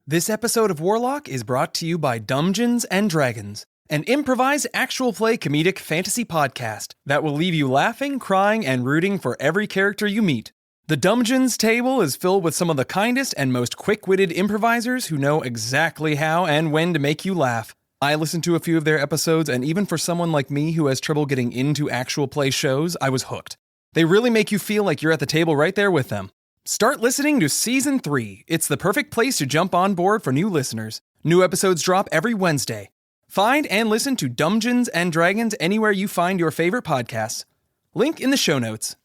This episode of Warlock is brought to you by Dungeons and Dragons, an improvised actual play comedic fantasy podcast that will leave you laughing, crying, and rooting for every character you meet. The Dungeons table is filled with some of the kindest and most quick-witted improvisers who know exactly how and when to make you laugh. I listened to a few of their episodes, and even for someone like me who has trouble getting into actual play shows, I was hooked. They really make you feel like you're at the table right there with them. Start listening to Season 3. It's the perfect place to jump on board for new listeners. New episodes drop every Wednesday. Find and listen to Dungeons and Dragons anywhere you find your favorite podcasts. Link in the show notes.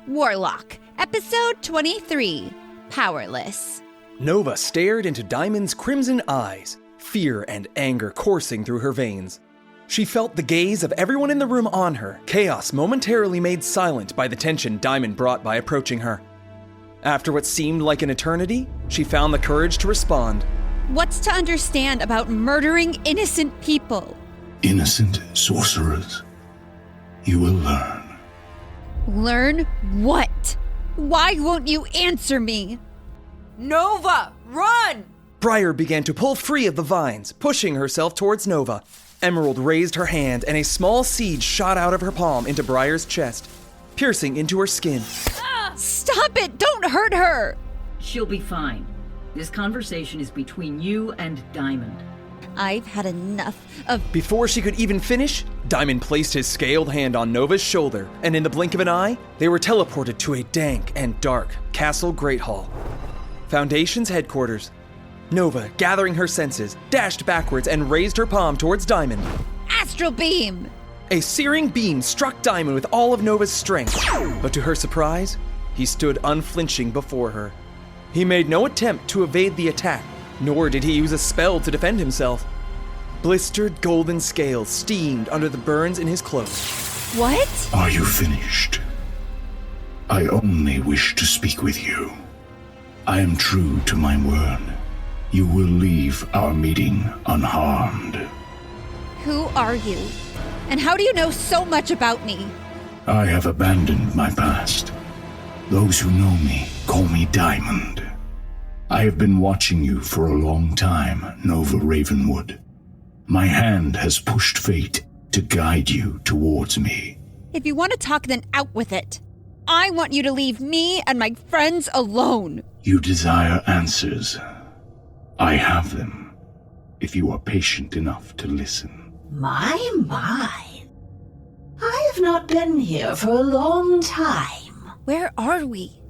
Warlock, Episode 23, Powerless. Nova stared into Diamond's crimson eyes, fear and anger coursing through her veins. She felt the gaze of everyone in the room on her, chaos momentarily made silent by the tension Diamond brought by approaching her. After what seemed like an eternity, she found the courage to respond. What's to understand about murdering innocent people? Innocent sorcerers. You will learn. Learn what? Why won't you answer me? Nova, run! Briar began to pull free of the vines, pushing herself towards Nova. Emerald raised her hand and a small seed shot out of her palm into Briar's chest, piercing into her skin. Stop it! Don't hurt her! She'll be fine. This conversation is between you and Diamond. I've had enough of... Before she could even finish, Diamond placed his scaled hand on Nova's shoulder, and in the blink of an eye, they were teleported to a dank and dark Castle Great Hall. Foundation's headquarters. Nova, gathering her senses, dashed backwards and raised her palm towards Diamond. Astral Beam! A searing beam struck Diamond with all of Nova's strength, but to her surprise, he stood unflinching before her. He made no attempt to evade the attack, nor did he use a spell to defend himself. Blistered golden scales steamed under the burns in his cloak. What? Are you finished? I only wish to speak with you. I am true to my word. You will leave our meeting unharmed. Who are you? And how do you know so much about me? I have abandoned my past. Those who know me call me Diamond. I have been watching you for a long time, Nova Ravenwood. My hand has pushed fate to guide you towards me. If you want to talk, then out with it. I want you to leave me and my friends alone. You desire answers. I have them, if you are patient enough to listen. My. I have not been here for a long time. Where are we?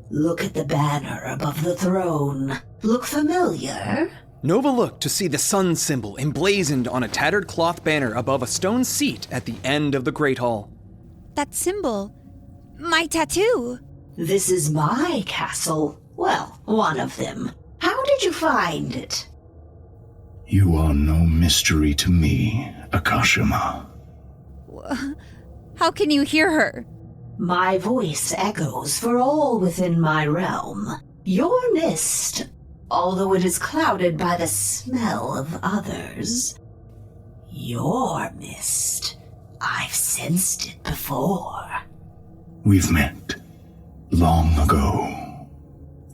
Look at the banner above the throne. Look familiar? Nova looked to see the sun symbol emblazoned on a tattered cloth banner above a stone seat at the end of the Great Hall. That symbol. My tattoo. This is my castle. Well, one of them. How did you find it? You are no mystery to me, Akashima. How can you hear her? My voice echoes for all within my realm. Your mist, although it is clouded by the smell of others, your mist, I've sensed it before. We've met long ago.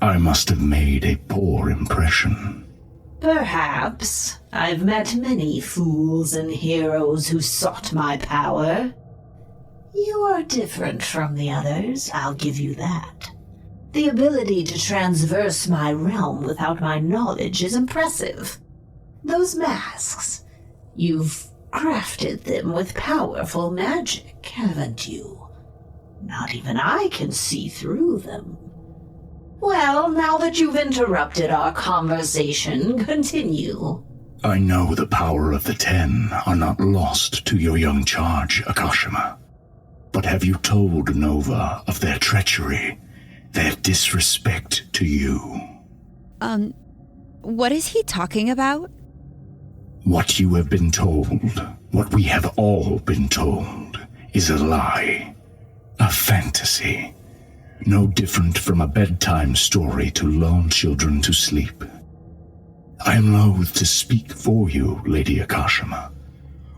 I must have made a poor impression. Perhaps. I've met many fools and heroes who sought my power. You are different from the others, I'll give you that. The ability to transverse my realm without my knowledge is impressive. Those masks, you've crafted them with powerful magic, haven't you? Not even I can see through them. Well, now that you've interrupted our conversation, continue. I know the power of the 10 are not lost to your young charge, Akashima. But have you told Nova of their treachery, their disrespect to you? What is he talking about? What you have been told, what we have all been told, is a lie. A fantasy. No different from a bedtime story to lull children to sleep. I am loath to speak for you, Lady Akashima.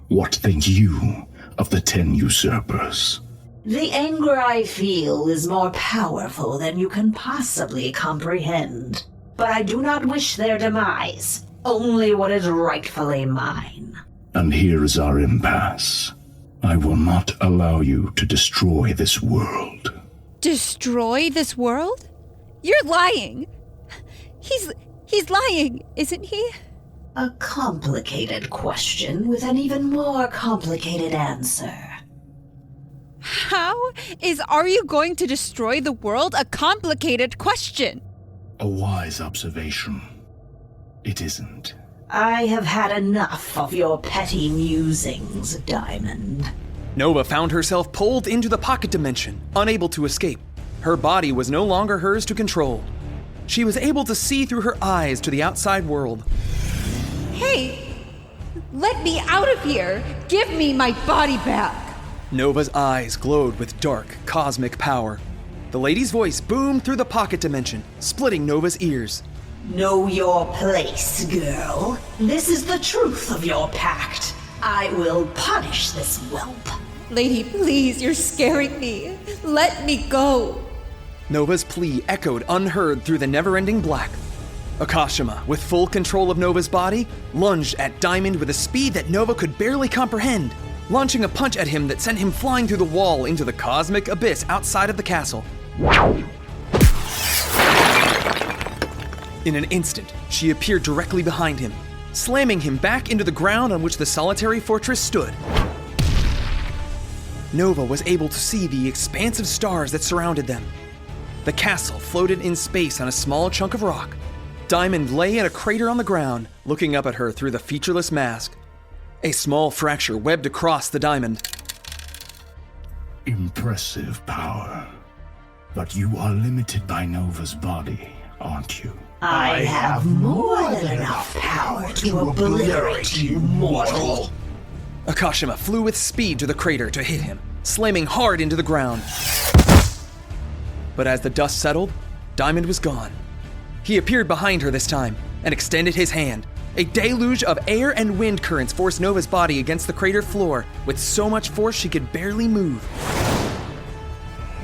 What think you of the 10 usurpers? The anger I feel is more powerful than you can possibly comprehend. But I do not wish their demise, only what is rightfully mine. And here is our impasse. I will not allow you to destroy this world. Destroy this world? You're lying. He's lying, isn't he? A complicated question with an even more complicated answer. How are you going to destroy the world a complicated question? A wise observation. It isn't. I have had enough of your petty musings, Diamond. Nova found herself pulled into the pocket dimension, unable to escape. Her body was no longer hers to control. She was able to see through her eyes to the outside world. Hey! Let me out of here! Give me my body back! Nova's eyes glowed with dark, cosmic power. The lady's voice boomed through the pocket dimension, splitting Nova's ears. Know your place, girl. This is the truth of your pact. I will punish this whelp. Lady, please, you're scaring me. Let me go. Nova's plea echoed unheard through the never-ending black. Akashima, with full control of Nova's body, lunged at Diamond with a speed that Nova could barely comprehend, launching a punch at him that sent him flying through the wall into the cosmic abyss outside of the castle. In an instant, she appeared directly behind him, slamming him back into the ground on which the solitary fortress stood. Nova was able to see the expansive stars that surrounded them. The castle floated in space on a small chunk of rock. Diamond lay in a crater on the ground, looking up at her through the featureless mask. A small fracture webbed across the diamond. Impressive power. But you are limited by Nova's body, aren't you? I have more than enough power to obliterate you, mortal. Akashima flew with speed to the crater to hit him, slamming hard into the ground. But as the dust settled, Diamond was gone. He appeared behind her this time and extended his hand. A deluge of air and wind currents forced Nova's body against the crater floor with so much force she could barely move.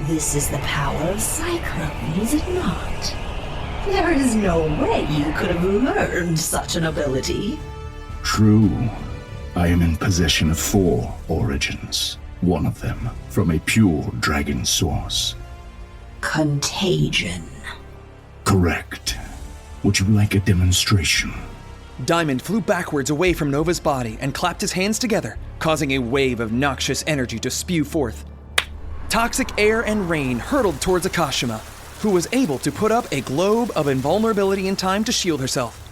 This is the power of Cyclone, is it not? There is no way you could have learned such an ability. True. I am in possession of 4 origins. One of them from a pure dragon source. Contagion. Correct. Would you like a demonstration? Diamond flew backwards away from Nova's body and clapped his hands together, causing a wave of noxious energy to spew forth. Toxic air and rain hurtled towards Akashima, who was able to put up a globe of invulnerability in time to shield herself.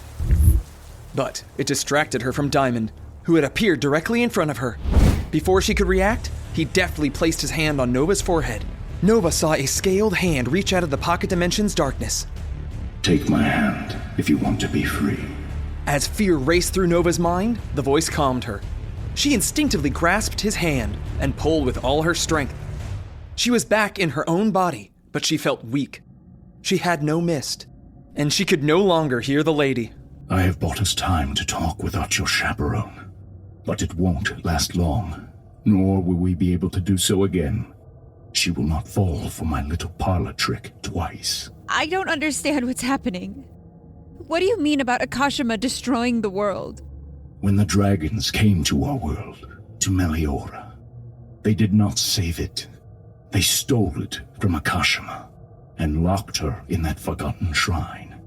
But it distracted her from Diamond, who had appeared directly in front of her. Before she could react, he deftly placed his hand on Nova's forehead. Nova saw a scaled hand reach out of the pocket dimension's darkness. Take my hand if you want to be free. As fear raced through Nova's mind, the voice calmed her. She instinctively grasped his hand and pulled with all her strength. She was back in her own body, but she felt weak. She had no mist, and she could no longer hear the lady. I have bought us time to talk without your chaperone, but it won't last long, nor will we be able to do so again. She will not fall for my little parlor trick twice. I don't understand what's happening. What do you mean about Akashima destroying the world? When the dragons came to our world, to Meliora, they did not save it. They stole it from Akashima and locked her in that forgotten shrine.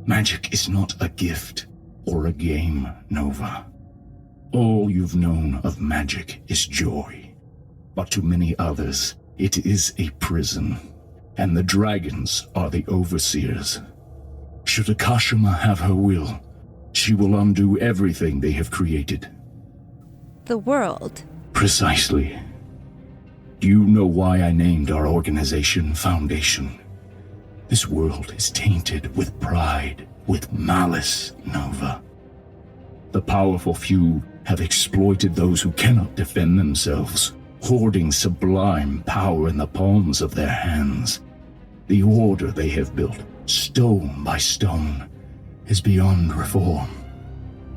Magic is not a gift or a game, Nova. All you've known of magic is joy, but to many others, it is a prison, and the dragons are the overseers. Should Akashima have her will, she will undo everything they have created. The world? Precisely. Do you know why I named our organization Foundation? This world is tainted with pride, with malice, Nova. The powerful few have exploited those who cannot defend themselves, hoarding sublime power in the palms of their hands. The order they have built, stone by stone, is beyond reform.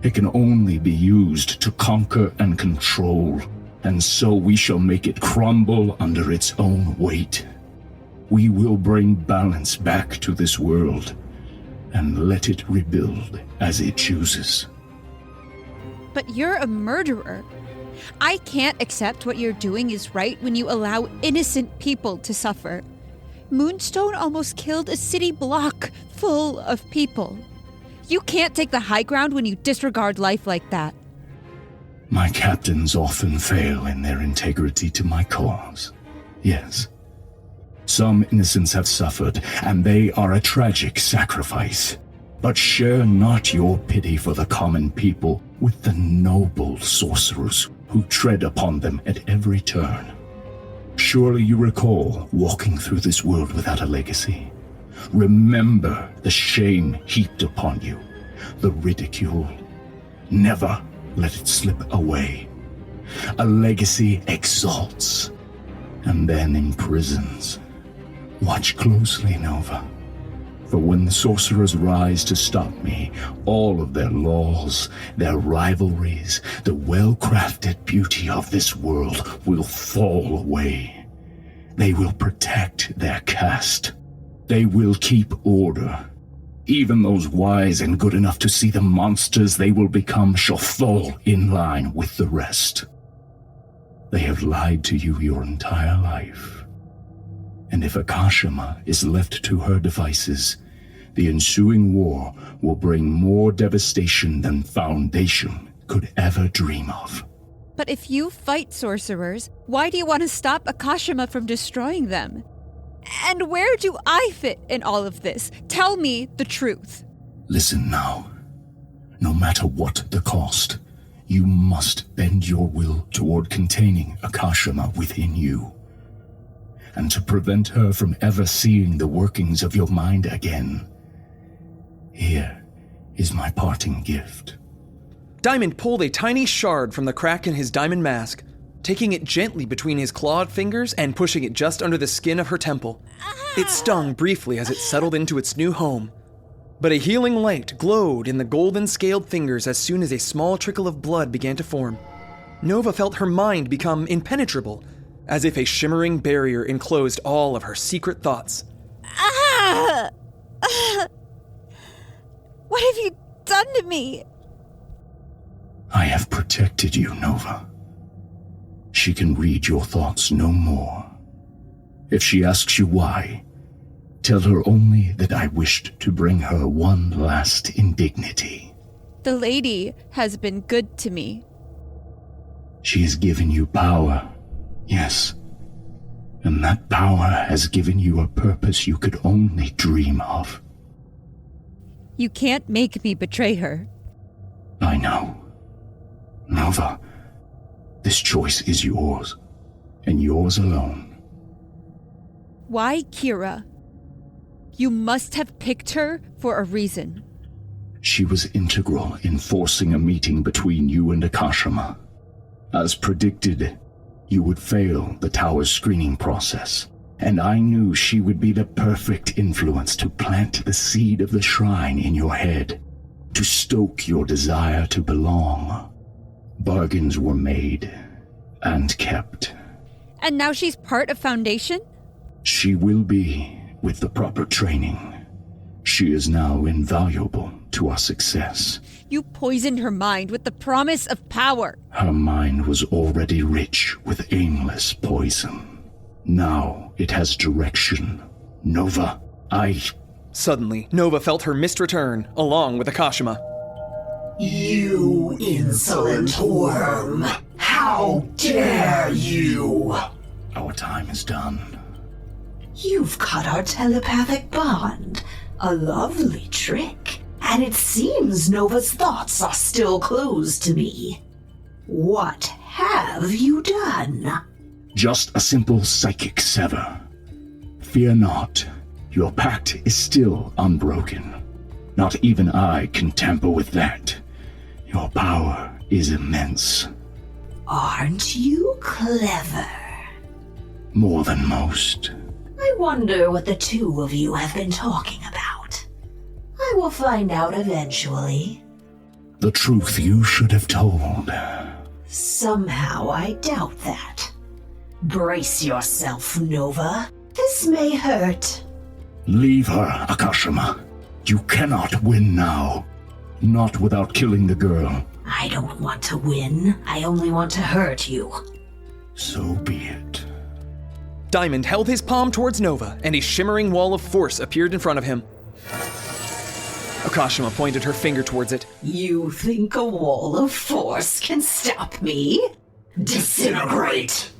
It can only be used to conquer and control, and so we shall make it crumble under its own weight. We will bring balance back to this world, and let it rebuild as it chooses. But you're a murderer. I can't accept what you're doing is right when you allow innocent people to suffer. Moonstone almost killed a city block full of people. You can't take the high ground when you disregard life like that. My captains often fail in their integrity to my cause. Yes. Some innocents have suffered, and they are a tragic sacrifice. But share not your pity for the common people with the noble sorcerers who tread upon them at every turn. Surely you recall walking through this world without a legacy. Remember the shame heaped upon you, the ridicule. Never let it slip away. A legacy exalts, and then imprisons. Watch closely, Nova. For when the sorcerers rise to stop me, all of their laws, their rivalries, the well-crafted beauty of this world will fall away. They will protect their caste. They will keep order. Even those wise and good enough to see the monsters they will become shall fall in line with the rest. They have lied to you your entire life. And if Akashima is left to her devices, the ensuing war will bring more devastation than Foundation could ever dream of. But if you fight sorcerers, why do you want to stop Akashima from destroying them? And where do I fit in all of this? Tell me the truth. Listen now. No matter what the cost, you must bend your will toward containing Akashima within you. And to prevent her from ever seeing the workings of your mind again, here is my parting gift. Diamond pulled a tiny shard from the crack in his diamond mask, taking it gently between his clawed fingers and pushing it just under the skin of her temple. It stung briefly as it settled into its new home, but a healing light glowed in the golden scaled fingers as soon as a small trickle of blood began to form. Nova felt her mind become impenetrable, as if a shimmering barrier enclosed all of her secret thoughts. What have you done to me? I have protected you, Nova. She can read your thoughts no more. If she asks you why, tell her only that I wished to bring her one last indignity. The lady has been good to me. She has given you power, yes. And that power has given you a purpose you could only dream of. You can't make me betray her. I know. Nova, this choice is yours, and yours alone. Why Kira? You must have picked her for a reason. She was integral in forcing a meeting between you and Akashima. As predicted, you would fail the tower's screening process, and I knew she would be the perfect influence to plant the seed of the shrine in your head, to stoke your desire to belong. Bargains were made and kept. And now she's part of Foundation? She will be, with the proper training. She is now invaluable to our success. You poisoned her mind with the promise of power. Her mind was already rich with aimless poison. Now it has direction. Nova, Suddenly, Nova felt her mist return, along with Akashima. You insolent worm! How dare you! Our time is done. You've cut our telepathic bond. A lovely trick. And it seems Nova's thoughts are still closed to me. What have you done? Just a simple psychic sever. Fear not. Your pact is still unbroken. Not even I can tamper with that. Your power is immense. Aren't you clever? More than most. I wonder what the two of you have been talking about. I will find out eventually. The truth you should have told. Somehow I doubt that. Brace yourself, Nova. This may hurt. Leave her, Akashima. You cannot win now. Not without killing the girl. I don't want to win. I only want to hurt you. So be it. Diamond held his palm towards Nova, and a shimmering wall of force appeared in front of him. Akashima pointed her finger towards it. You think a wall of force can stop me? Disintegrate!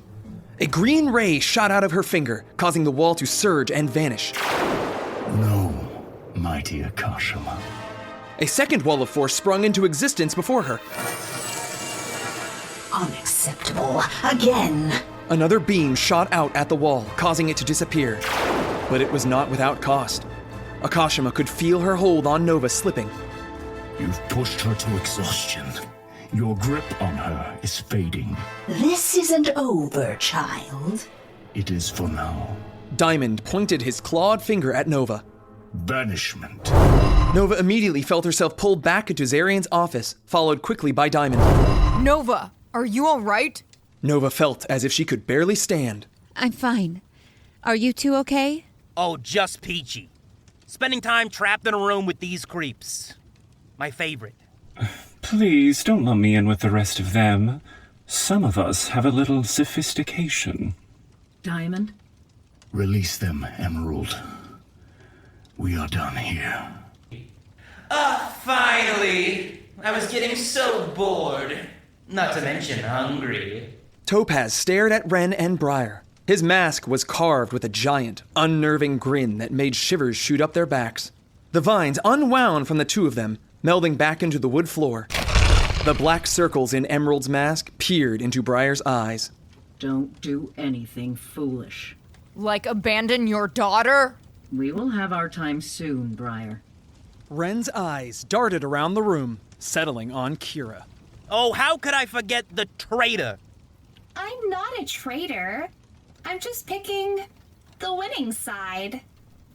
A green ray shot out of her finger, causing the wall to surge and vanish. No, mighty Akashima. A second wall of force sprung into existence before her. Unacceptable. Again. Another beam shot out at the wall, causing it to disappear. But it was not without cost. Akashima could feel her hold on Nova slipping. You've pushed her to exhaustion. Your grip on her is fading. This isn't over, child. It is for now. Diamond pointed his clawed finger at Nova. Banishment. Nova immediately felt herself pulled back into Zarian's office, followed quickly by Diamond. Nova, are you all right? Nova felt as if she could barely stand. I'm fine. Are you two okay? Oh, just peachy. Spending time trapped in a room with these creeps. My favorite. Please don't lump me in with the rest of them. Some of us have a little sophistication. Diamond? Release them, Emerald. We are done here. Finally! I was getting so bored. Not to mention hungry. Topaz stared at Ren and Briar. His mask was carved with a giant, unnerving grin that made shivers shoot up their backs. The vines unwound from the two of them, melding back into the wood floor. The black circles in Emerald's mask peered into Briar's eyes. Don't do anything foolish. Like abandon your daughter? We will have our time soon, Briar. Ren's eyes darted around the room, settling on Kira. Oh, how could I forget the traitor? I'm not a traitor. I'm just picking the winning side.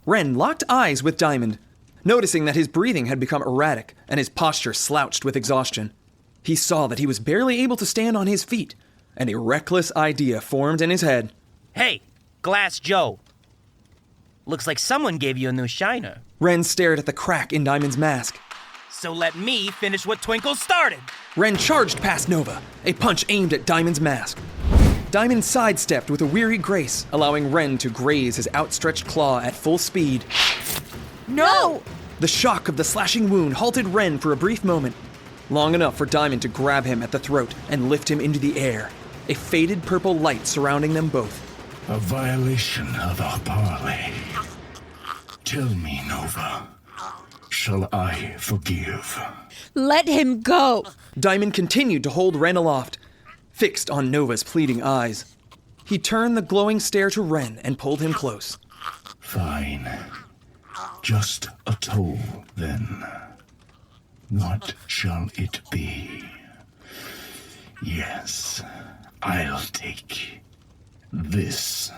Ren locked eyes with Diamond, noticing that his breathing had become erratic and his posture slouched with exhaustion. He saw that he was barely able to stand on his feet, and a reckless idea formed in his head. Hey, Glass Joe. Looks like someone gave you a new shiner. Ren stared at the crack in Diamond's mask. So let me finish what Twinkle started. Ren charged past Nova, a punch aimed at Diamond's mask. Diamond sidestepped with a weary grace, allowing Ren to graze his outstretched claw at full speed. No! The shock of the slashing wound halted Ren for a brief moment, long enough for Diamond to grab him at the throat and lift him into the air, a faded purple light surrounding them both. A violation of our parley. Tell me, Nova, shall I forgive? Let him go! Diamond continued to hold Ren aloft, fixed on Nova's pleading eyes. He turned the glowing stare to Ren and pulled him close. Fine. Just a toll, then. What shall it be? Yes, I'll take this.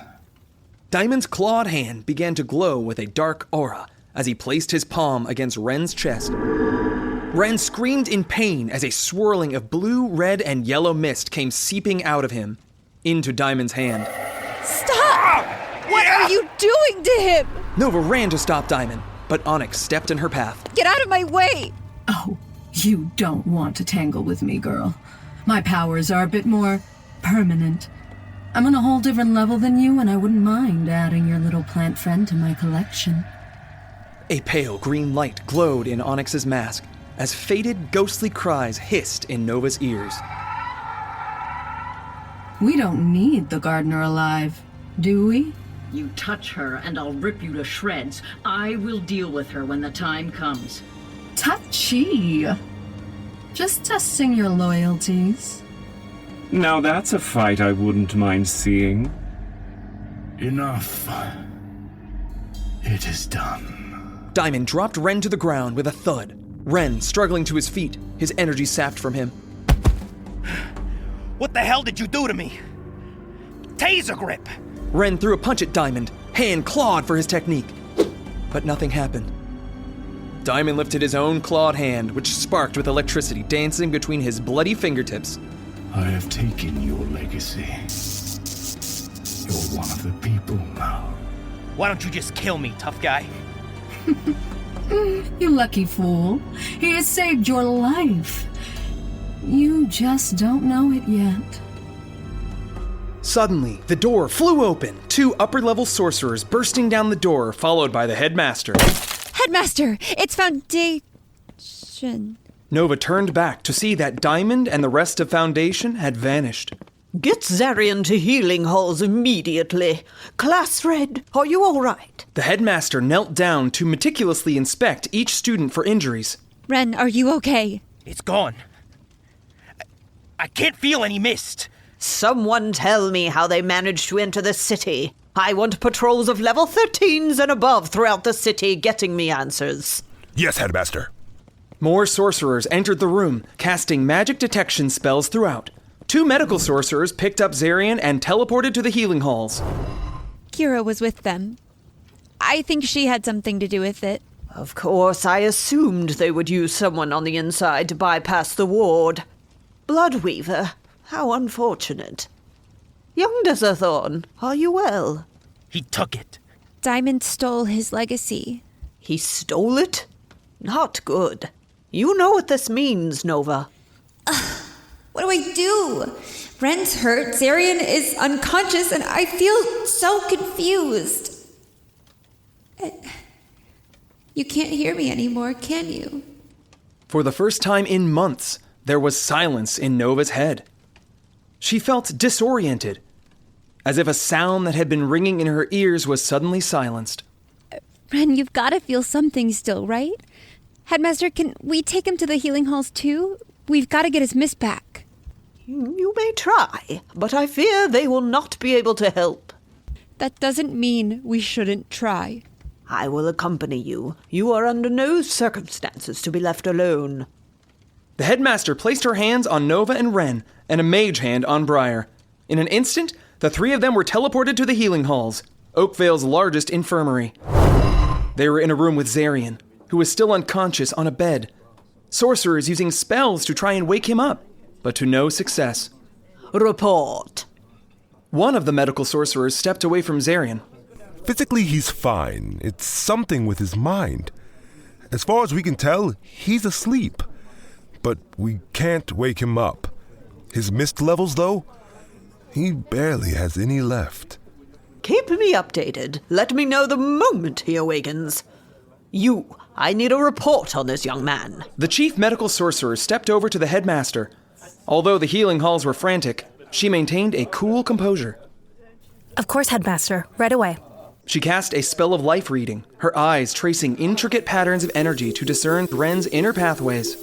Diamond's clawed hand began to glow with a dark aura as he placed his palm against Ren's chest. Ren screamed in pain as a swirling of blue, red, and yellow mist came seeping out of him into Diamond's hand. Stop! What are you doing to him? Nova ran to stop Diamond, but Onyx stepped in her path. Get out of my way! Oh, you don't want to tangle with me, girl. My powers are a bit more permanent. I'm on a whole different level than you, and I wouldn't mind adding your little plant friend to my collection. A pale green light glowed in Onyx's mask as faded, ghostly cries hissed in Nova's ears. We don't need the gardener alive, do we? You touch her and I'll rip you to shreds. I will deal with her when the time comes. Touchy. Just testing your loyalties. Now that's a fight I wouldn't mind seeing. Enough. It is done. Diamond dropped Ren to the ground with a thud. Ren struggling to his feet, his energy sapped from him. What the hell did you do to me? Taser grip! Ren threw a punch at Diamond, hand clawed for his technique. But nothing happened. Diamond lifted his own clawed hand, which sparked with electricity dancing between his bloody fingertips. I have taken your legacy. You're one of the people now. Why don't you just kill me, tough guy? You lucky fool. He has saved your life. You just don't know it yet. Suddenly, the door flew open, 2 upper-level sorcerers bursting down the door, followed by the headmaster. Headmaster, it's Foundation. Nova turned back to see that Diamond and the rest of Foundation had vanished. Get Zarian to healing halls immediately. Class Red, are you all right? The headmaster knelt down to meticulously inspect each student for injuries. Ren, are you okay? It's gone. I can't feel any mist. Someone tell me how they managed to enter the city. I want patrols of level 13s and above throughout the city getting me answers. Yes, Headmaster. More sorcerers entered the room, casting magic detection spells throughout. 2 medical sorcerers picked up Zarian and teleported to the healing halls. Kira was with them. I think she had something to do with it. Of course, I assumed they would use someone on the inside to bypass the ward. Bloodweaver, how unfortunate. Young Deserthorn, are you well? He took it. Diamond stole his legacy. He stole it? Not good. You know what this means, Nova. What do I do? Ren's hurt, Zarian is unconscious, and I feel so confused. You can't hear me anymore, can you? For the first time in months, there was silence in Nova's head. She felt disoriented, as if a sound that had been ringing in her ears was suddenly silenced. Ren, you've got to feel something still, right? Headmaster, can we take him to the healing halls too? We've got to get his mist back. You may try, but I fear they will not be able to help. That doesn't mean we shouldn't try. I will accompany you. You are under no circumstances to be left alone. The headmaster placed her hands on Nova and Ren, and a mage hand on Briar. In an instant, the 3 of them were teleported to the healing halls, Oakvale's largest infirmary. They were in a room with Zarian, who was still unconscious on a bed. Sorcerers using spells to try and wake him up, but to no success. Report. One of the medical sorcerers stepped away from Zarian. Physically, he's fine. It's something with his mind. As far as we can tell, he's asleep. But we can't wake him up. His mist levels, though, he barely has any left. Keep me updated. Let me know the moment he awakens. I need a report on this young man. The chief medical sorcerer stepped over to the headmaster. Although the healing halls were frantic, she maintained a cool composure. Of course, Headmaster. Right away. She cast a spell of life reading, her eyes tracing intricate patterns of energy to discern Ren's inner pathways.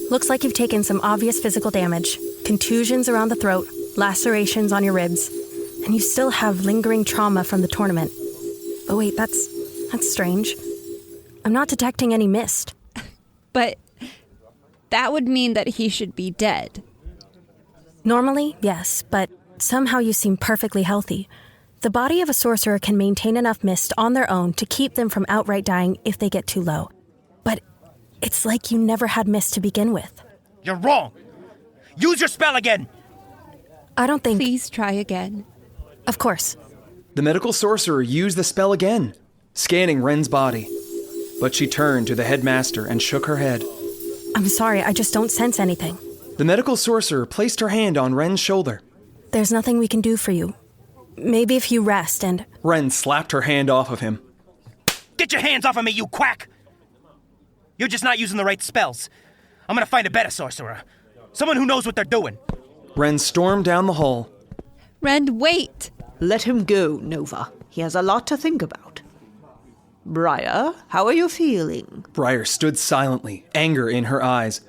Looks like you've taken some obvious physical damage. Contusions around the throat, lacerations on your ribs, and you still have lingering trauma from the tournament. Oh wait, that's strange. I'm not detecting any mist. But That would mean that he should be dead. Normally, yes, but somehow you seem perfectly healthy. The body of a sorcerer can maintain enough mist on their own to keep them from outright dying if they get too low. But it's like you never had mist to begin with. You're wrong! Use your spell again! I don't think... Please try again. Of course. The medical sorcerer used the spell again, scanning Ren's body. But she turned to the headmaster and shook her head. I'm sorry, I just don't sense anything. The medical sorcerer placed her hand on Ren's shoulder. There's nothing we can do for you. Maybe if you rest and... Ren slapped her hand off of him. Get your hands off of me, you quack! You're just not using the right spells. I'm gonna find a better sorcerer. Someone who knows what they're doing. Ren stormed down the hall. Ren, wait! Let him go, Nova. He has a lot to think about. Briar, how are you feeling? Briar stood silently, anger in her eyes.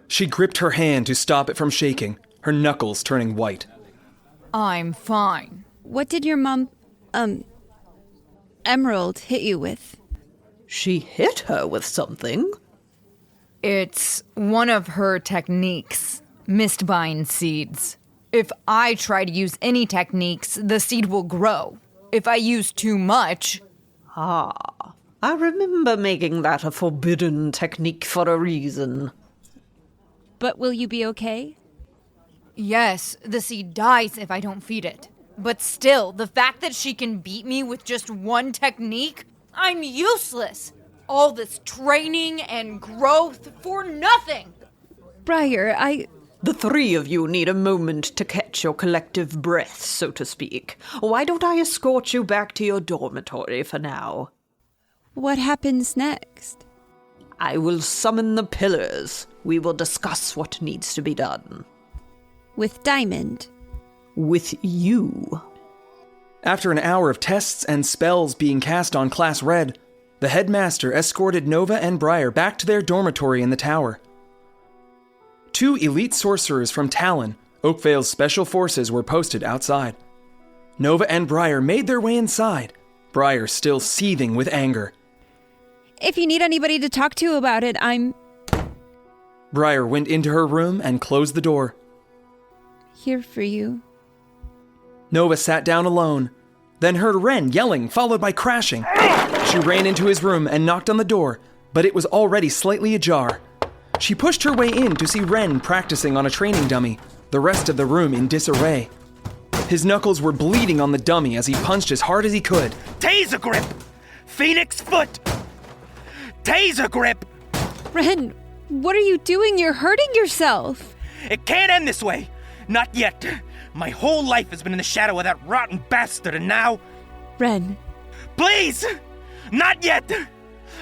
She gripped her hand to stop it from shaking, her knuckles turning white. I'm fine. What did your mom, Emerald, hit you with? She hit her with something? It's one of her techniques, mistbind seeds. If I try to use any techniques, the seed will grow. If I use too much... Ah, I remember making that a forbidden technique for a reason. But will you be okay? Yes, the seed dies if I don't feed it. But still, the fact that she can beat me with just one technique, I'm useless. All this training and growth for nothing. Briar, The three of you need a moment to catch your collective breath, so to speak. Why don't I escort you back to your dormitory for now? What happens next? I will summon the pillars. We will discuss what needs to be done. With Diamond? With you. After an hour of tests and spells being cast on Class Red, the headmaster escorted Nova and Briar back to their dormitory in the tower. 2 elite sorcerers from Talon, Oakvale's special forces, were posted outside. Nova and Briar made their way inside, Briar still seething with anger. If you need anybody to talk to about it, Briar went into her room and closed the door. Here for you. Nova sat down alone, then heard Ren yelling, followed by crashing. She ran into his room and knocked on the door, but it was already slightly ajar. She pushed her way in to see Ren practicing on a training dummy, the rest of the room in disarray. His knuckles were bleeding on the dummy as he punched as hard as he could. Taser grip! Phoenix foot! Taser grip! Ren, what are you doing? You're hurting yourself. It can't end this way. Not yet. My whole life has been in the shadow of that rotten bastard, and now... Ren. Please! Not yet!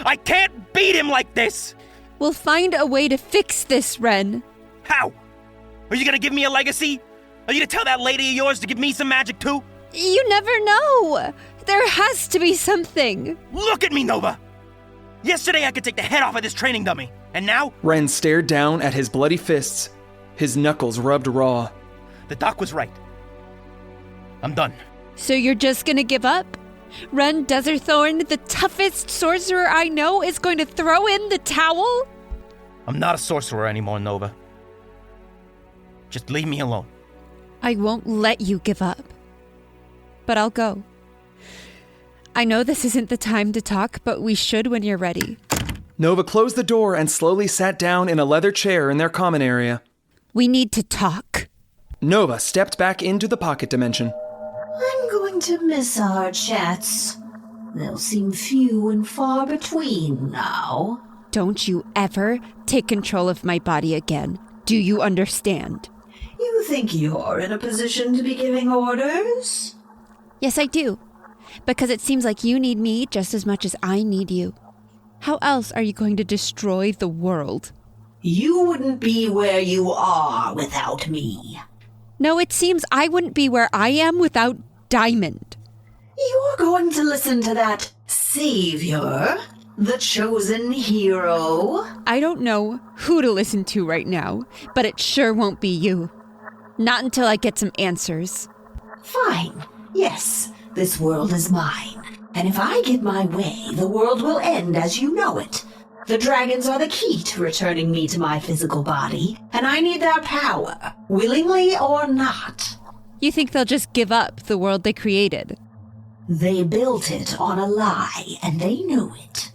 I can't beat him like this! We'll find a way to fix this, Ren. How? Are you gonna give me a legacy? Are you gonna tell that lady of yours to give me some magic too? You never know. There has to be something. Look at me, Nova! Yesterday I could take the head off of this training dummy, and now... Ren stared down at his bloody fists, his knuckles rubbed raw. The doc was right. I'm done. So you're just gonna give up? Ren Deserthorn, the toughest sorcerer I know, is going to throw in the towel? I'm not a sorcerer anymore, Nova. Just leave me alone. I won't let you give up. But I'll go. I know this isn't the time to talk, but we should when you're ready. Nova closed the door and slowly sat down in a leather chair in their common area. We need to talk. Nova stepped back into the pocket dimension. I'm going to miss our chats. They'll seem few and far between now. Don't you ever take control of my body again. Do you understand? You think you're in a position to be giving orders? Yes, I do. Because it seems like you need me just as much as I need you. How else are you going to destroy the world? You wouldn't be where you are without me. No, it seems I wouldn't be where I am without Diamond. You're going to listen to that savior, the chosen hero? I don't know who to listen to right now, but it sure won't be you. Not until I get some answers. Fine. Yes, this world is mine. And if I get my way, the world will end as you know it. The dragons are the key to returning me to my physical body, and I need their power, willingly or not. You think they'll just give up the world they created? They built it on a lie, and they knew it.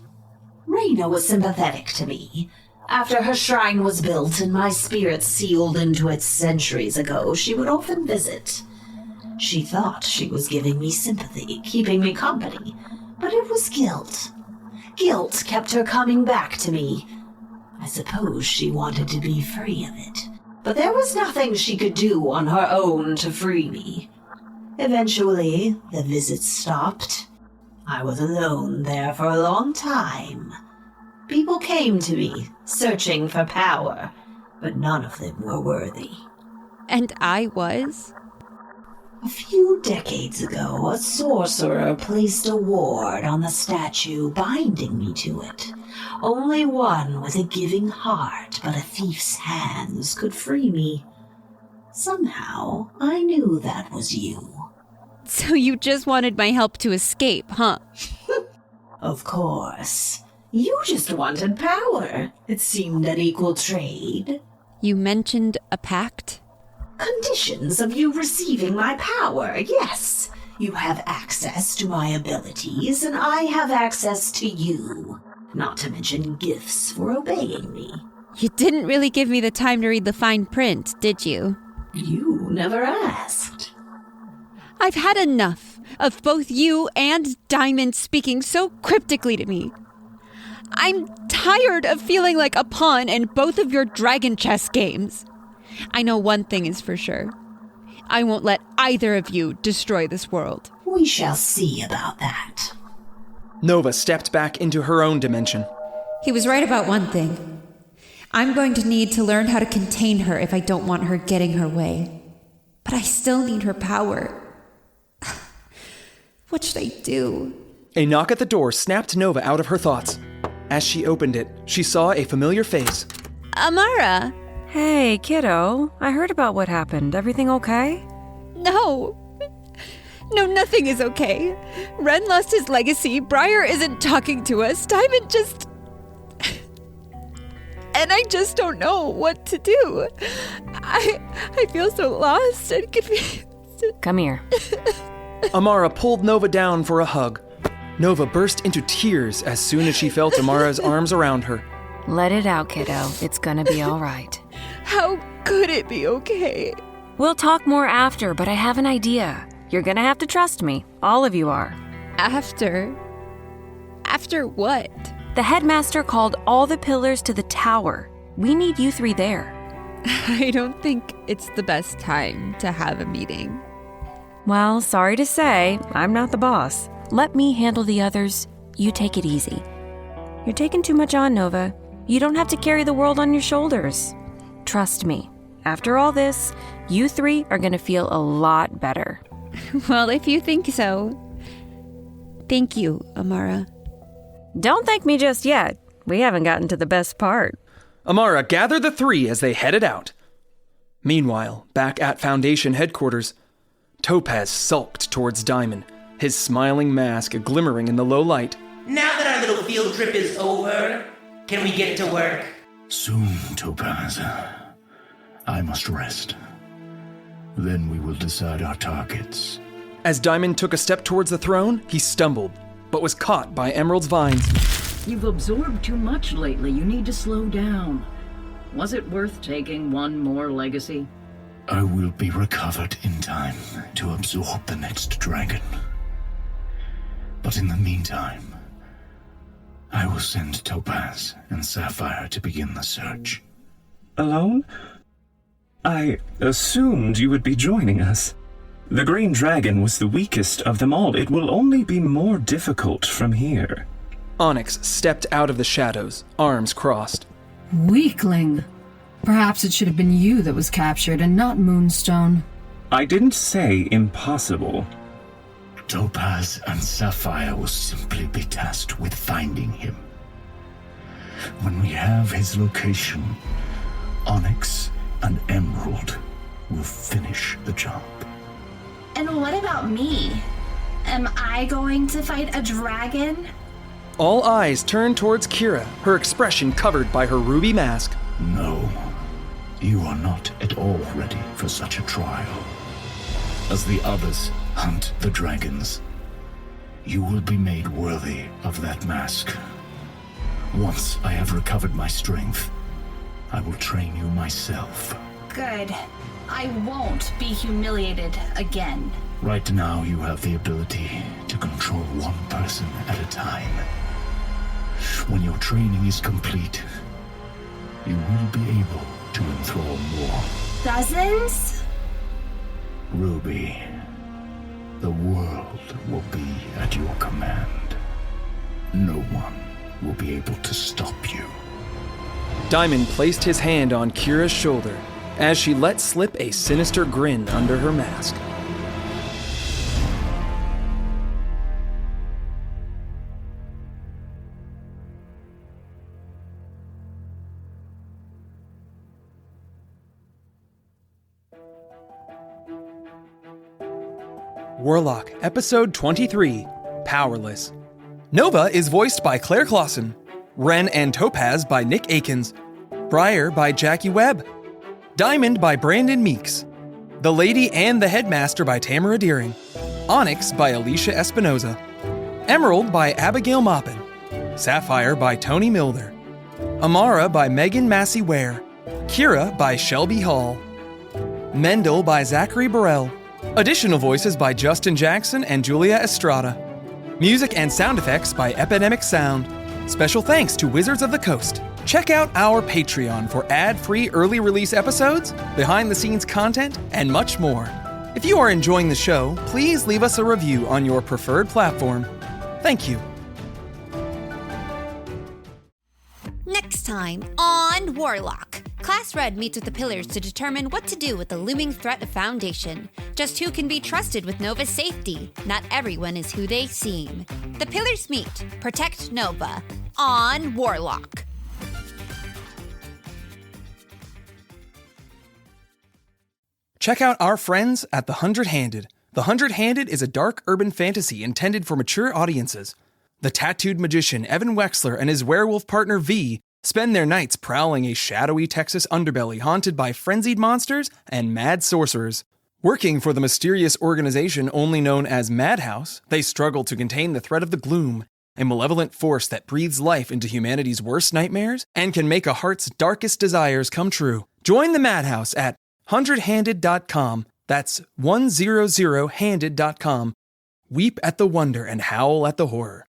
Reyna was sympathetic to me. After her shrine was built and my spirit sealed into it centuries ago, she would often visit. She thought she was giving me sympathy, keeping me company, but it was guilt. Guilt kept her coming back to me. I suppose she wanted to be free of it, but there was nothing she could do on her own to free me. Eventually, the visits stopped. I was alone there for a long time. People came to me, searching for power, but none of them were worthy. And I was? A few decades ago, a sorcerer placed a ward on the statue, binding me to it. Only one with a giving heart but a thief's hands could free me. Somehow, I knew that was you. So you just wanted my help to escape, huh? Of course. You just wanted power. It seemed an equal trade. You mentioned a pact? Conditions of you receiving my power, yes. You have access to my abilities, and I have access to you. Not to mention gifts for obeying me. You didn't really give me the time to read the fine print, did you? You never asked. I've had enough of both you and Diamond speaking so cryptically to me. I'm tired of feeling like a pawn in both of your dragon chess games. I know one thing is for sure. I won't let either of you destroy this world. We shall see about that. Nova stepped back into her own dimension. He was right about one thing. I'm going to need to learn how to contain her if I don't want her getting her way. But I still need her power. What should I do? A knock at the door snapped Nova out of her thoughts. As she opened it, she saw a familiar face. Amara! Hey, kiddo. I heard about what happened. Everything okay? No, nothing is okay. Ren lost his legacy. Briar isn't talking to us. Diamond just... And I just don't know what to do. I feel so lost and confused. Come here. Amara pulled Nova down for a hug. Nova burst into tears as soon as she felt Amara's arms around her. Let it out, kiddo. It's gonna be all right. How could it be okay? We'll talk more after, but I have an idea. You're gonna have to trust me. All of you are. After? After what? The headmaster called all the pillars to the tower. We need you three there. I don't think it's the best time to have a meeting. Well, sorry to say, I'm not the boss. Let me handle the others. You take it easy. You're taking too much on, Nova. You don't have to carry the world on your shoulders. Trust me. After all this, you three are gonna feel a lot better. Well, if you think so. Thank you, Amara. Don't thank me just yet. We haven't gotten to the best part. Amara gathered the three as they headed out. Meanwhile, back at Foundation headquarters, Topaz sulked towards Diamond, his smiling mask glimmering in the low light. Now that our little field trip is over, can we get to work? Soon, Topaz. I must rest. Then we will decide our targets. As Diamond took a step towards the throne, he stumbled, but was caught by Emerald's vines. You've absorbed too much lately. You need to slow down. Was it worth taking one more legacy? I will be recovered in time to absorb the next dragon. But in the meantime, I will send Topaz and Sapphire to begin the search. Alone? I assumed you would be joining us. The Green Dragon was the weakest of them all. It will only be more difficult from here. Onyx stepped out of the shadows, arms crossed. Weakling. Perhaps it should have been you that was captured and not Moonstone. I didn't say impossible. Topaz and Sapphire will simply be tasked with finding him. When we have his location, Onyx and Emerald will finish the job. And what about me? Am I going to fight a dragon? All eyes turn towards Kira, her expression covered by her ruby mask. No, you are not at all ready for such a trial. As the others hunt the dragons, you will be made worthy of that mask. Once I have recovered my strength, I will train you myself. Good. I won't be humiliated again. Right now, you have the ability to control one person at a time. When your training is complete, you will be able to enthrall more. Dozens? Ruby, the world will be at your command. No one will be able to stop you. Diamond placed his hand on Kira's shoulder as she let slip a sinister grin under her mask. Warlock, Episode 23, Powerless. Nova is voiced by Claire Clausen. Ren and Topaz by Nick Akins. Briar by Jackie Webb. Diamond by Brandon Meeks. The Lady and the Headmaster by Tamara Deering. Onyx by Alicia Espinoza. Emerald by Abigail Maupin. Sapphire by Tony Milner. Amara by Megan Massey Ware. Kira by Shelby Hall. Mendel by Zachary Burrell. Additional voices by Justin Jackson and Julia Estrada. Music and sound effects by Epidemic Sound. Special thanks to Wizards of the Coast. Check out our Patreon for ad-free early release episodes, behind-the-scenes content, and much more. If you are enjoying the show, please leave us a review on your preferred platform. Thank you. Next time on Warlock. Class Red meets with the Pillars to determine what to do with the looming threat of Foundation. Just who can be trusted with Nova's safety? Not everyone is who they seem. The Pillars meet. Protect Nova. On Warlock. Check out our friends at The 100-Handed. The 100-Handed is a dark urban fantasy intended for mature audiences. The tattooed magician Evan Wexler and his werewolf partner V spend their nights prowling a shadowy Texas underbelly haunted by frenzied monsters and mad sorcerers. Working for the mysterious organization only known as Madhouse, they struggle to contain the threat of the gloom, a malevolent force that breathes life into humanity's worst nightmares and can make a heart's darkest desires come true. Join the Madhouse at 100handed.com. That's 100handed.com. Weep at the wonder and howl at the horror.